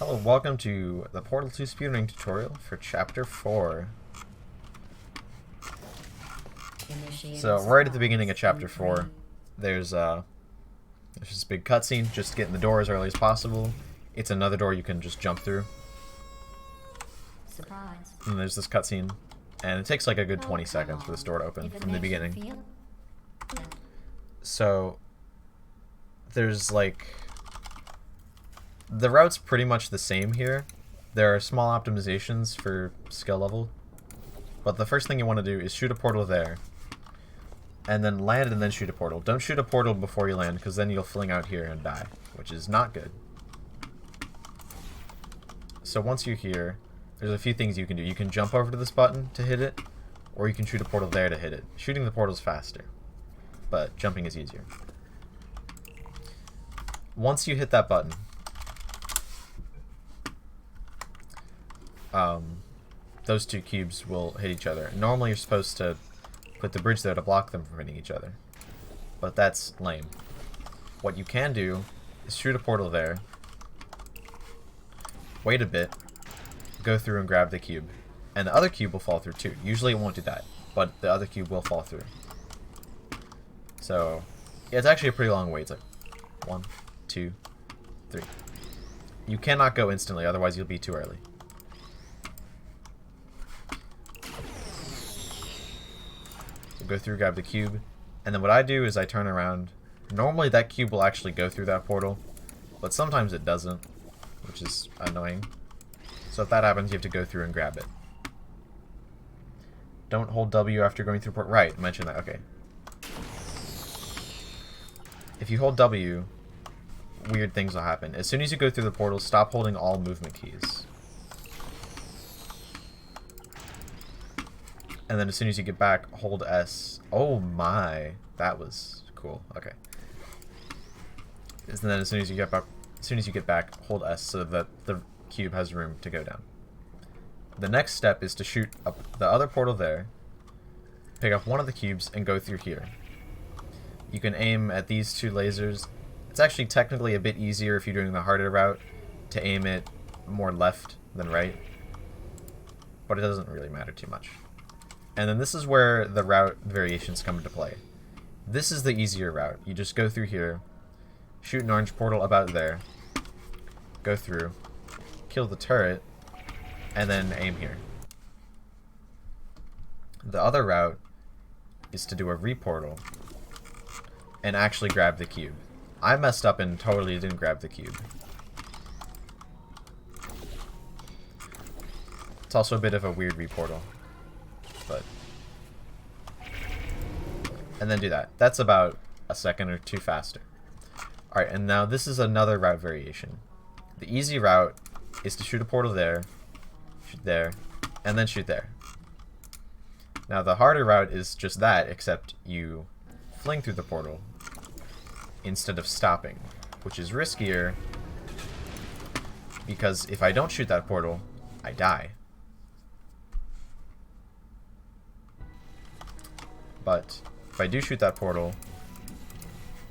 Hello, welcome to the Portal 2 speedrunning tutorial for Chapter 4. So, right at the beginning of Chapter 4, there's this big cutscene, just get in the door as early as possible. It's another door you can just jump through. Surprise. And there's this cutscene, and it takes like a good 20 seconds for this door to open from the beginning. So, there's like... the route's pretty much the same here. There are small optimizations for skill level. But the first thing you want to do is shoot a portal there. And then land and then shoot a portal. Don't shoot a portal before you land, because then you'll fling out here and die, which is not good. So once you're here, there's a few things you can do. You can jump over to this button to hit it, or you can shoot a portal there to hit it. Shooting the portal is faster, but jumping is easier. Once you hit that button, those two cubes will hit each other. Normally you're supposed to put the bridge there to block them from hitting each other, but that's lame. What you can do is shoot a portal there, wait a bit, go through and grab the cube, and the other cube will fall through too. Usually it won't do that, but the other cube will fall through. So yeah, it's actually a pretty long wait. It's like 1, 2, 3. You cannot go instantly, otherwise you'll be too early. Go through, grab the cube, and then what I do is I turn around. Normally that cube will actually go through that portal, but sometimes it doesn't, which is annoying. So if that happens, you have to go through and grab it. Don't hold W after going through portal. Right, mention that. Okay. If you hold W, weird things will happen. As soon as you go through the portal, stop holding all movement keys. And then as soon as you get back, hold S. Oh my, that was cool. Okay. And then as soon as you get back, hold S so that the cube has room to go down. The next step is to shoot up the other portal there, pick up one of the cubes, and go through here. You can aim at these two lasers. It's actually technically a bit easier if you're doing the harder route to aim it more left than right, but it doesn't really matter too much. And then this is where the route variations come into play. This is the easier route. You just go through here, shoot an orange portal about there, go through, kill the turret, and then aim here. The other route is to do a reportal and actually grab the cube. I messed up and totally didn't grab the cube. It's also a bit of a weird reportal. But and then do that. That's about a second or two faster. Alright, and now this is another route variation. The easy route is to shoot a portal there, shoot there, and then shoot there. Now the harder route is just that, except you fling through the portal instead of stopping, which is riskier because if I don't shoot that portal, I die. But if I do shoot that portal,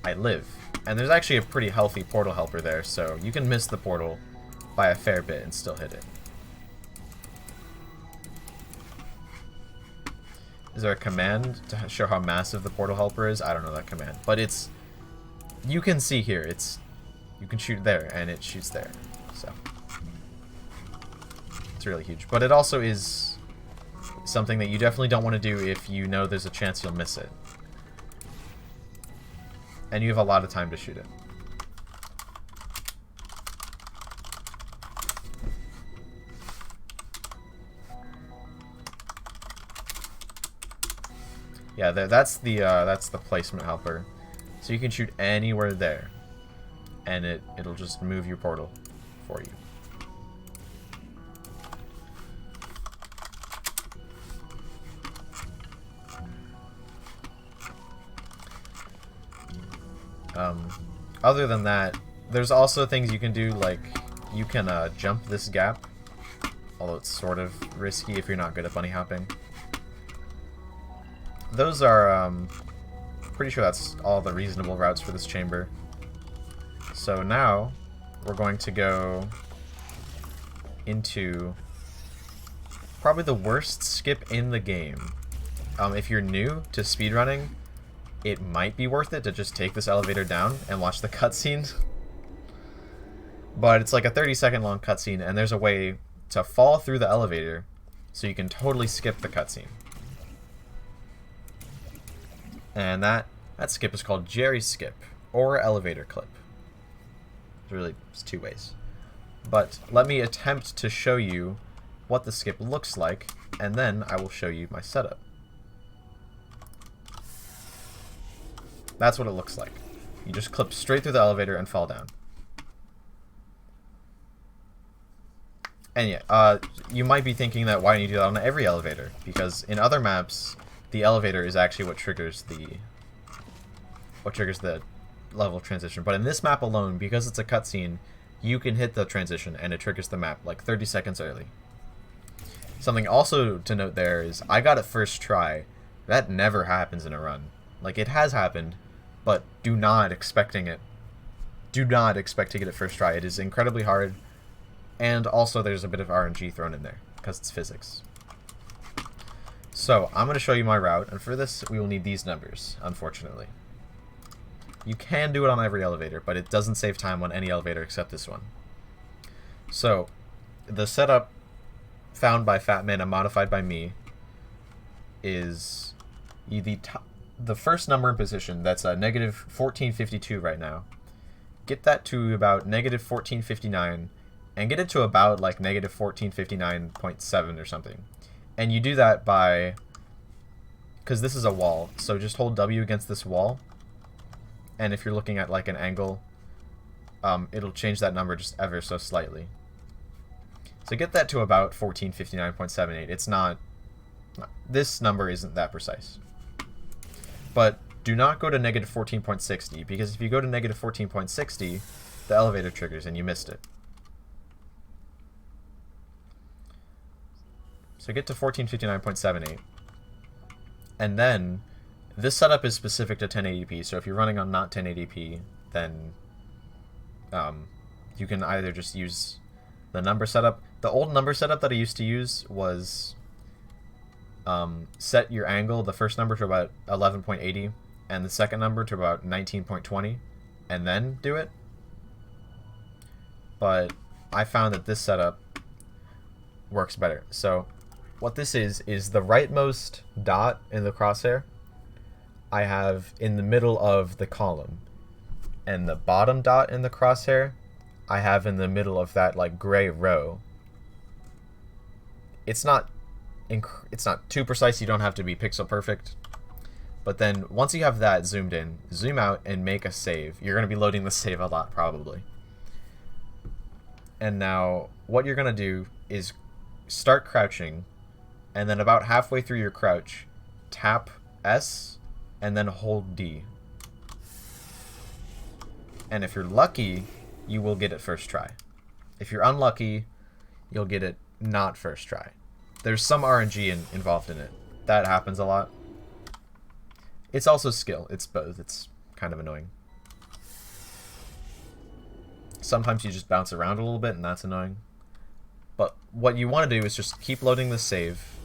I live. And there's actually a pretty healthy portal helper there, so you can miss the portal by a fair bit and still hit it. Is there a command to show how massive the portal helper is? I don't know that command. But it's... you can see here, it's... you can shoot there, and it shoots there. So... it's really huge. But it also is... something that you definitely don't want to do if you know there's a chance you'll miss it. And you have a lot of time to shoot it. Yeah, that's the placement helper. So you can shoot anywhere there, and it'll just move your portal for you. Other than that, there's also things you can do, like you can jump this gap, although it's sort of risky if you're not good at bunny hopping. Those are, pretty sure that's all the reasonable routes for this chamber. So now, we're going to go into probably the worst skip in the game. If you're new to speedrunning, it might be worth it to just take this elevator down and watch the cutscene. But it's like a 30-second long cutscene, and there's a way to fall through the elevator so you can totally skip the cutscene. And that skip is called Jerry's skip, or elevator clip. It's two ways. But let me attempt to show you what the skip looks like, and then I will show you my setup. That's what it looks like. You just clip straight through the elevator and fall down. And yeah, you might be thinking that why don't you do that on every elevator? Because in other maps, the elevator is actually what triggers the level transition. But in this map alone, because it's a cutscene, you can hit the transition and it triggers the map like 30 seconds early. Something also to note there is I got it first try. That never happens in a run. Like, it has happened, but do not expect to get it first try. It is incredibly hard, and also there's a bit of RNG thrown in there because it's physics. So I'm going to show you my route, and for this we will need these numbers, unfortunately. You can do it on every elevator, but it doesn't save time on any elevator except this one. So the setup found by Fatman and modified by me is the first number in position. That's a negative 1452 right now. Get that to about negative 1459, and get it to about like negative 1459.7 or something. And you do that by, because this is a wall, so just hold W against this wall, and if you're looking at like an angle, it'll change that number just ever so slightly. So get that to about 1459.78. It's not, this number isn't that precise. But do not go to negative 14.60, because if you go to negative 14.60, the elevator triggers and you missed it. So get to 1459.78. And then this setup is specific to 1080p, so if you're running on not 1080p, then you can either just use the number setup. The old number setup that I used to use was set your angle, the first number to about 11.80 and the second number to about 19.20, and then do it. But I found that this setup works better. So what this is the rightmost dot in the crosshair I have in the middle of the column, and the bottom dot in the crosshair I have in the middle of that like gray row. It's not too precise, you don't have to be pixel perfect. But then once you have that zoomed in, zoom out and make a save. You're going to be loading the save a lot probably. And now what you're going to do is start crouching, and then about halfway through your crouch, tap S and then hold D. And if you're lucky, you will get it first try. If you're unlucky, you'll get it not first try. There's some RNG involved in it. That happens a lot. It's also skill. It's both. It's kind of annoying. Sometimes you just bounce around a little bit, and that's annoying. But what you want to do is just keep loading the save,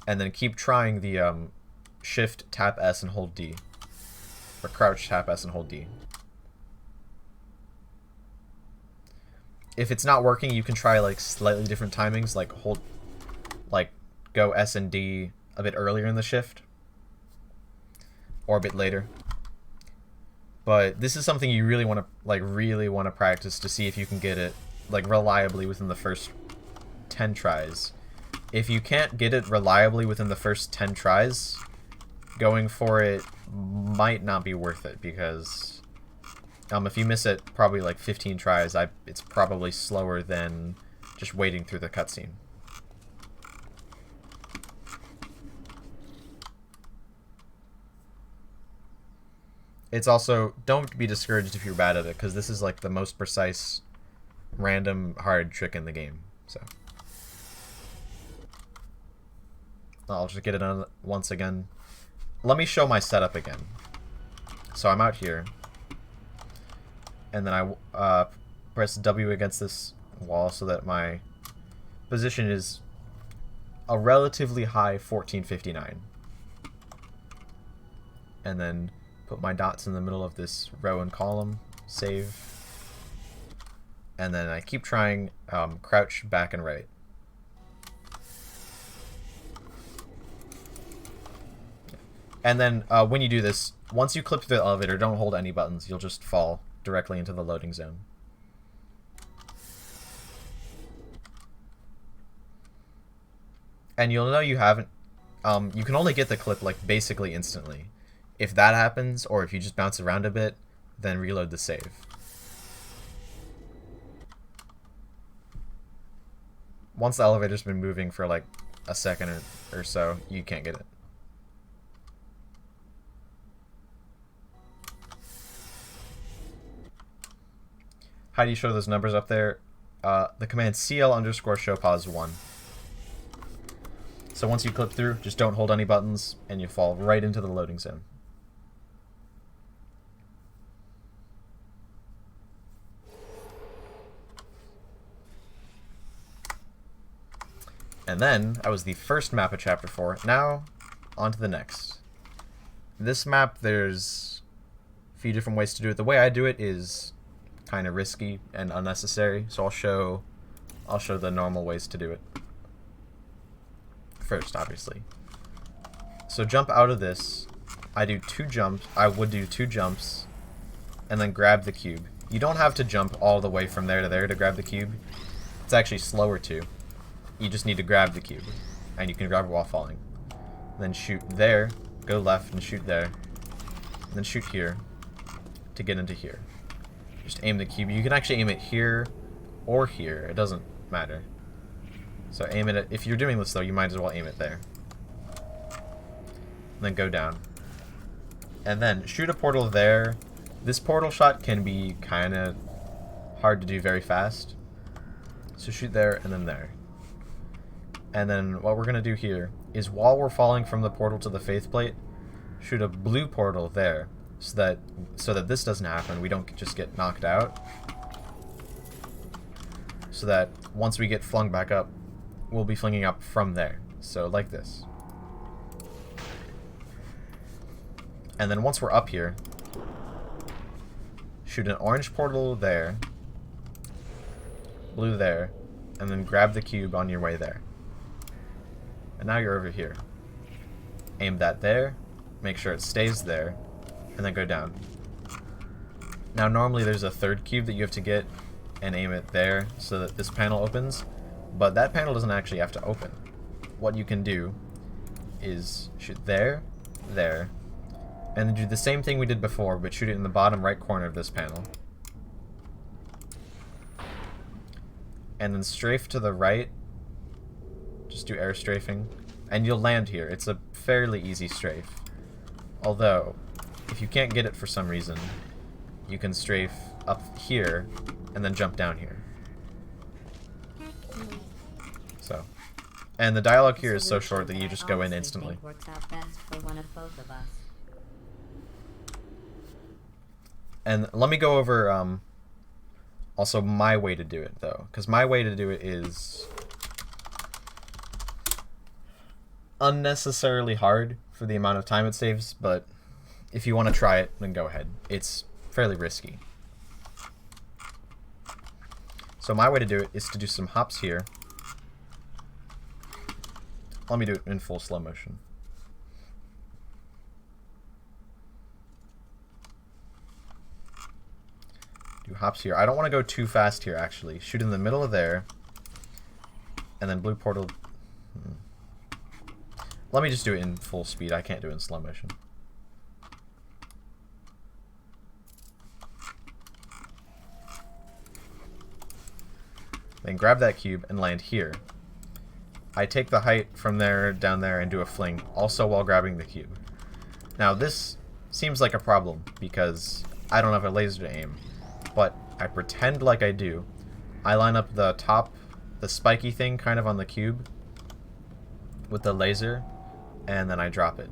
and then keep trying the shift, tap S, and hold D. Or crouch, tap S, and hold D. If it's not working, you can try like slightly different timings, like go S and D a bit earlier in the shift, or a bit later. But this is something you really want to practice to see if you can get it like reliably within the first 10 tries. If you can't get it reliably within the first 10 tries, going for it might not be worth it, because if you miss it probably like 15 tries, it's probably slower than just waiting through the cutscene. It's also, don't be discouraged if you're bad at it, because this is like the most precise, random, hard trick in the game. So I'll just get it on once again. Let me show my setup again. So I'm out here, and then I press W against this wall so that my position is a relatively high 1459. And then put my dots in the middle of this row and column, save. And then I keep trying crouch back and right. And then when you do this, once you clip through the elevator, don't hold any buttons. You'll just fall directly into the loading zone. And you'll know you haven't... you can only get the clip like basically instantly. If that happens, or if you just bounce around a bit, then reload the save. Once the elevator's been moving for like a second or so, you can't get it. How do you show those numbers up there? The command CL_show_pause1. So once you clip through, just don't hold any buttons, and you fall right into the loading zone. And then, that was the first map of Chapter 4. Now, on to the next. This map, there's a few different ways to do it. The way I do it is kind of risky and unnecessary, so I'll show the normal ways to do it first, obviously. So jump out of this. I do 2 jumps. I would do 2 jumps, and then grab the cube. You don't have to jump all the way from there to there to grab the cube. It's actually slower to. You just need to grab the cube, and you can grab it while falling. Then shoot there, go left, and shoot there. And then shoot here to get into here. Just aim the cube. You can actually aim it here or here. It doesn't matter. So aim it at... If you're doing this, though, you might as well aim it there. And then go down. And then shoot a portal there. This portal shot can be kind of hard to do very fast. So shoot there and then there. And then what we're going to do here is while we're falling from the portal to the faith plate, shoot a blue portal there so that this doesn't happen. We don't just get knocked out. So that once we get flung back up, we'll be flinging up from there. So like this. And then once we're up here, shoot an orange portal there, blue there, and then grab the cube on your way there. And now you're over here. Aim that there, make sure it stays there, and then go down. Now normally there's a third cube that you have to get and aim it there so that this panel opens, but that panel doesn't actually have to open. What you can do is shoot there, there, and then do the same thing we did before, but shoot it in the bottom right corner of this panel. And then strafe to the right. Just do air strafing, and you'll land here. It's a fairly easy strafe. Although, if you can't get it for some reason, you can strafe up here and then jump down here. So, and the dialogue here is so short that you just go in instantly. Works out best for one of both of us. And let me go over also my way to do it, though, because my way to do it is unnecessarily hard for the amount of time it saves, but if you want to try it, then go ahead. It's fairly risky. So my way to do it is to do some hops here. Let me do it in full slow motion. Do hops here. I don't want to go too fast here, actually. Shoot in the middle of there, and then blue portal. Let me just do it in full speed. I can't do it in slow motion. Then grab that cube and land here. I take the height from there down there and do a fling, also while grabbing the cube. Now this seems like a problem because I don't have a laser to aim, but I pretend like I do. I line up the top, the spiky thing kind of on the cube with the laser, and then I drop it.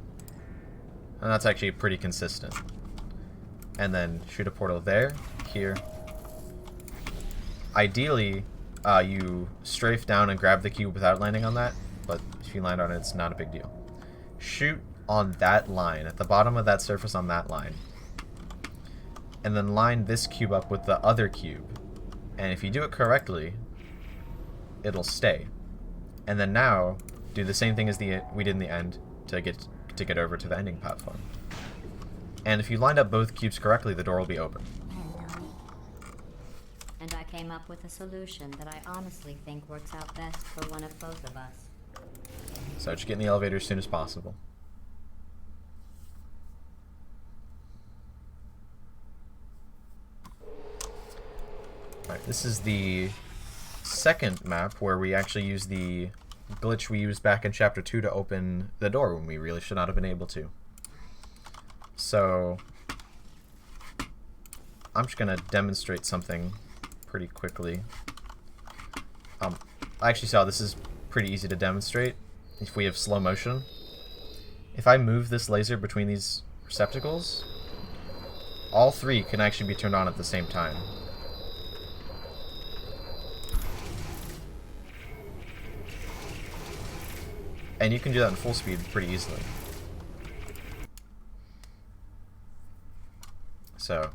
And that's actually pretty consistent. And then shoot a portal there, here. Ideally, you strafe down and grab the cube without landing on that, but if you land on it, it's not a big deal. Shoot on that line, at the bottom of that surface on that line. And then line this cube up with the other cube. And if you do it correctly, it'll stay. And then now, do the same thing as we did in the end to get over to the ending platform. And if you lined up both cubes correctly, the door will be open. And I came up with a solution that I honestly think works out best for one of both of us. So just get in the elevator as soon as possible. Alright, this is the second map where we actually use the glitch we used back in Chapter 2 to open the door when we really should not have been able to. So, I'm just going to demonstrate something pretty quickly. I actually saw this is pretty easy to demonstrate if we have slow motion. If I move this laser between these receptacles, all three can actually be turned on at the same time. And you can do that in full speed pretty easily. So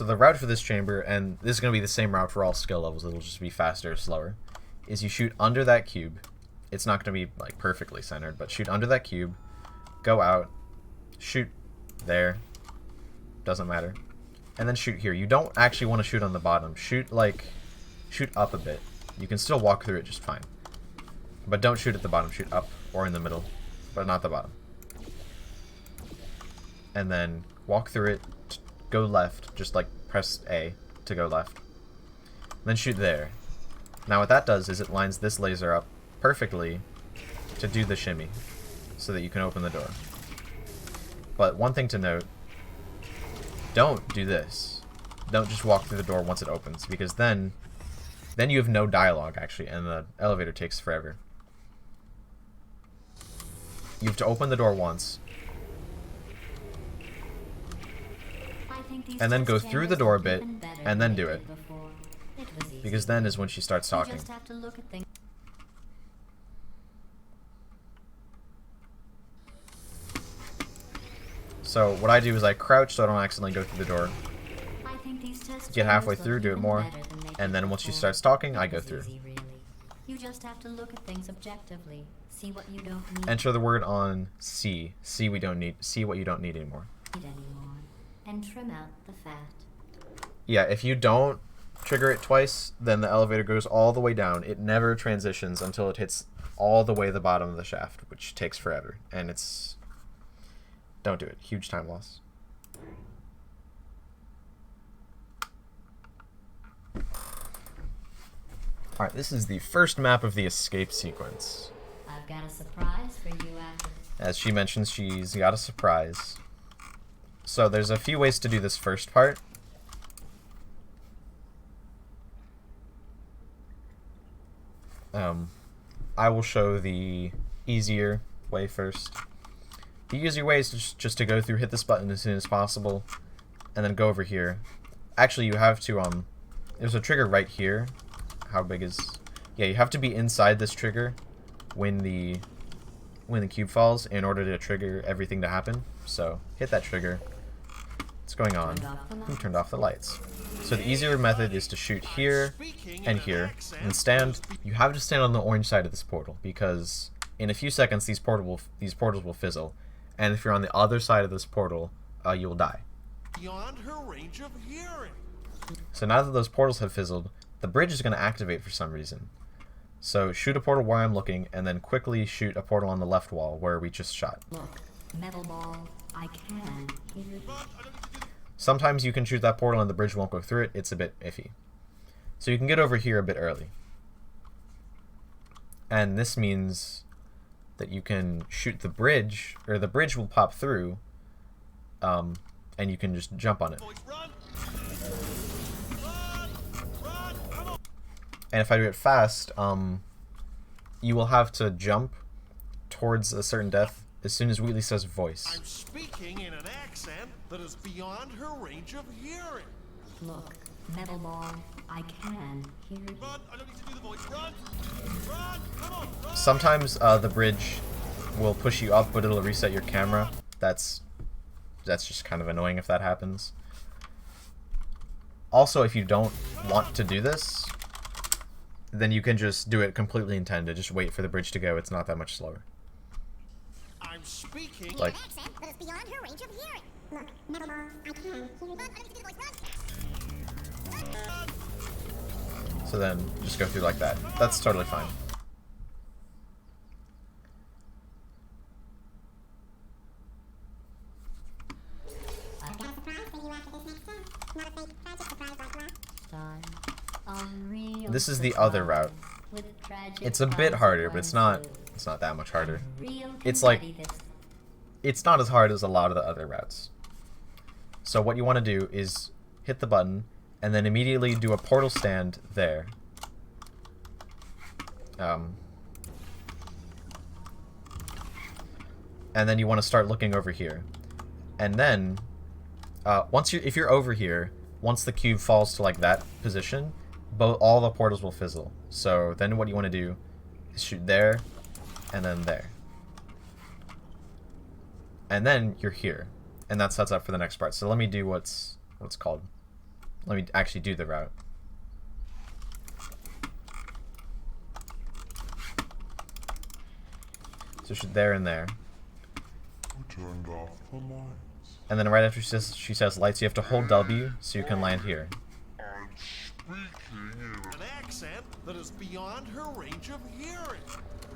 the route for this chamber, and this is going to be the same route for all skill levels, it'll just be faster or slower, is you shoot under that cube. It's not going to be like perfectly centered, but shoot under that cube, go out, shoot there, doesn't matter, and then shoot here. You don't actually want to shoot on the bottom. Shoot up a bit. You can still walk through it just fine. But don't shoot at the bottom. Shoot up or in the middle, but not the bottom. And then walk through it, go left, just like press A to go left. Then shoot there. Now what that does is it lines this laser up perfectly to do the shimmy so that you can open the door. But one thing to note, don't do this. Don't just walk through the door once it opens, because then you have no dialogue actually, and the elevator takes forever. You have to open the door once, and then go through the door a bit, and then do it. Because then is when she starts talking. So what I do is I crouch so I don't accidentally go through the door. Get halfway through, do it more, and then once she starts talking, I go through. You just have to look at things objectively. See what you don't need. Enter the word on C. See what you don't need anymore. And trim out the fat. Yeah, if you don't trigger it twice, then the elevator goes all the way down. It never transitions until it hits all the way the bottom of the shaft, which takes forever. And it's... Don't do it. Huge time loss. Alright, this is the first map of the escape sequence. I've got a surprise for you after. As she mentions, she's got a surprise. So there's a few ways to do this first part. I will show the easier way first. The easier way is just to go through, hit this button as soon as possible, and then go over here. Actually, you have to, there's a trigger right here. How big is... Yeah, you have to be inside this trigger when the cube falls in order to trigger everything to happen. So, hit that trigger. What's going on? Who turned off the lights? So the easier method is to shoot here and here, and stand... You have to stand on the orange side of this portal, because in a few seconds these portals will fizzle. And if you're on the other side of this portal, you will die. Beyond her range of hearing. So now that those portals have fizzled, the bridge is going to activate for some reason. So shoot a portal where I'm looking, and then quickly shoot a portal on the left wall where we just shot. Look, metal ball, I can hear. Sometimes you can shoot that portal and the bridge won't go through it. It's a bit iffy. So you can get over here a bit early. And this means that you can shoot the bridge, or the bridge will pop through, and you can just jump on it. And if I do it fast, you will have to jump towards a certain depth as soon as Wheatley says voice. I'm speaking in an accent that is beyond her range of hearing. Look, Metal Ball, I can hear you. Run! I don't need to do the voice. Run! Run! Come on! Run! Sometimes the bridge will push you up, but it'll reset your camera. That's just kind of annoying if that happens. Also, if you don't want to do this, then you can just do it completely intended. Just wait for the bridge to go. It's not that much slower. I'm speaking Like, An accent that is beyond her range of hearing. Look, Metal Ball, I can hear you. Run! I don't need to do the voice. Run! so then just go through like that. That's totally fine. I've got a surprise for you after this next time. Not a fake tragic surprise like last. Son, unreal This is the other route. with tragic It's a bit harder, but it's not that much harder. It's like, it's not as hard as a lot of the other routes. So what you want to do is hit the button and then immediately do a portal stand there. And then you want to start looking over here. And then if you're over here, once the cube falls to like that position, all the portals will fizzle. So then what you want to do is shoot there and then there. And then you're here. And that sets up for the next part. So let me do what's called. Let me actually do the route. So shoot there and there. I turned off the lights. And then right after she says lights, you have to hold W so you can land here. I'm speaking in an accent that is beyond her range of hearing.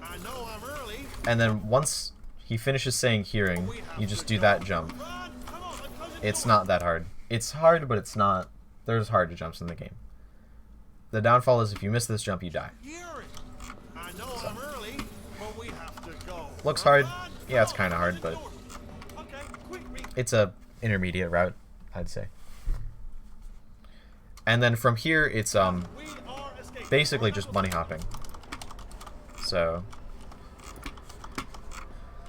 I know I'm early. And then once he finishes saying hearing, you just do that jump. Run! Come on, I'm closing It's the not that hard. It's hard, but it's not. There's harder jumps in the game. The downfall is if you miss this jump, you die. hearing. I know I'm early, but we have to go. Looks hard. Run! Yeah, it's kind of hard, but Okay, quick, it's a intermediate route, I'd say. And then from here, it's we are escaping. basically just bunny hopping. So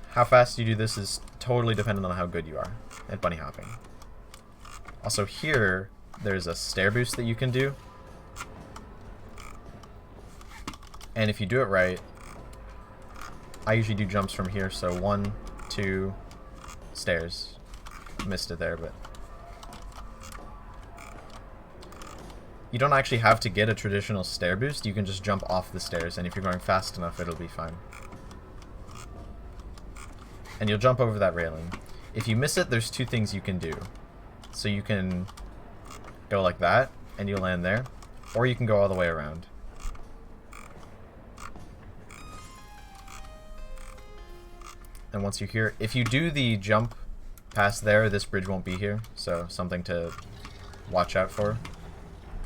how fast you do this is totally dependent on how good you are at bunny hopping. Also here, there's a stair boost that you can do. And if you do it right, I usually do jumps from here, so 1, 2, stairs. Missed it there, but you don't actually have to get a traditional stair boost. You can just jump off the stairs, and if you're going fast enough, it'll be fine. And you'll jump over that railing. If you miss it, there's two things you can do. So you can go like that, and you'll land there, or you can go all the way around. And once you're here, if you do the jump past there, this bridge won't be here, so something to watch out for.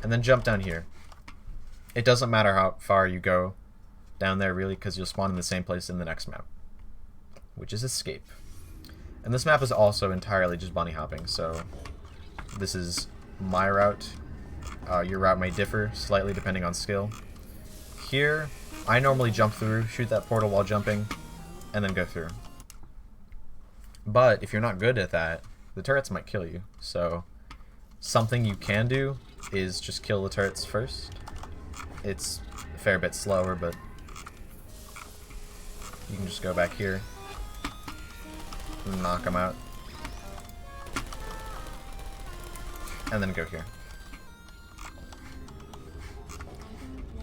And then jump down here. It doesn't matter how far you go down there, really, because you'll spawn in the same place in the next map, which is escape. And this map is also entirely just bunny hopping, so this is my route. Your route may differ slightly depending on skill. Here, I normally jump through, shoot that portal while jumping, and then go through. But if you're not good at that, the turrets might kill you. So something you can do is just kill the turrets first. It's a fair bit slower, but you can just go back here and knock them out. And then go here.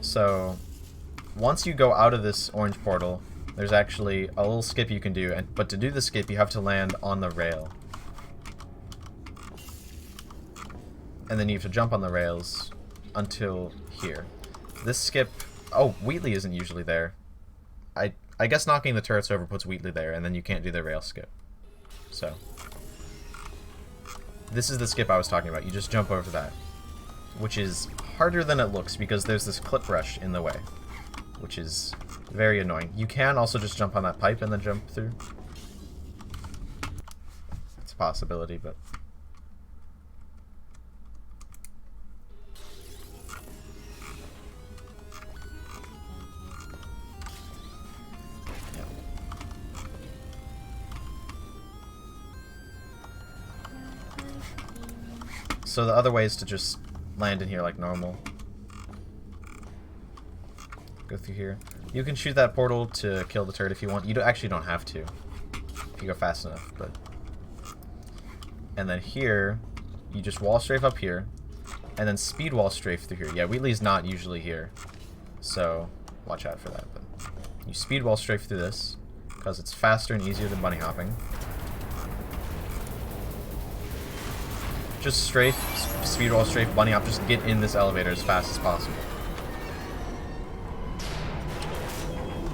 So once you go out of this orange portal, there's actually a little skip you can do, but to do the skip, you have to land on the rail. And then you have to jump on the rails until here. This skip... Oh, Wheatley isn't usually there. I guess knocking the turrets over puts Wheatley there, and then you can't do the rail skip. So this is the skip I was talking about. You just jump over that, which is harder than it looks because there's this clip rush in the way, which is very annoying. You can also just jump on that pipe and then jump through. It's a possibility, but... So the other way is to just land in here like normal. Go through here. You can shoot that portal to kill the turret if you want. You actually don't have to if you go fast enough, but... And then here, you just wall strafe up here, and then speed wall strafe through here. Yeah, Wheatley's not usually here, so watch out for that. But you speed wall strafe through this, because it's faster and easier than bunny hopping. Just strafe, speed wall strafe, bunny hop, just get in this elevator as fast as possible.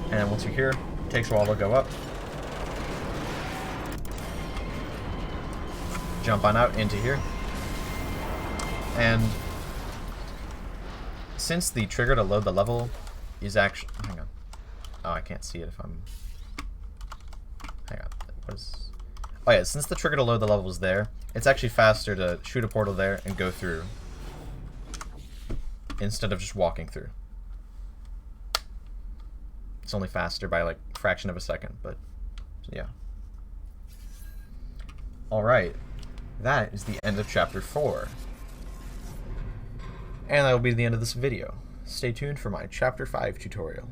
And once you're here, it takes a while to go up. Jump on out into here. And since the trigger to load the level is actually... Hang on. Oh, I can't see it if I'm... Hang on. What is... Oh yeah, since the trigger to load the level is there, it's actually faster to shoot a portal there and go through instead of just walking through. It's only faster by like a fraction of a second, but yeah. Alright, that is the end of chapter 4. And that will be the end of this video. Stay tuned for my chapter 5 tutorial.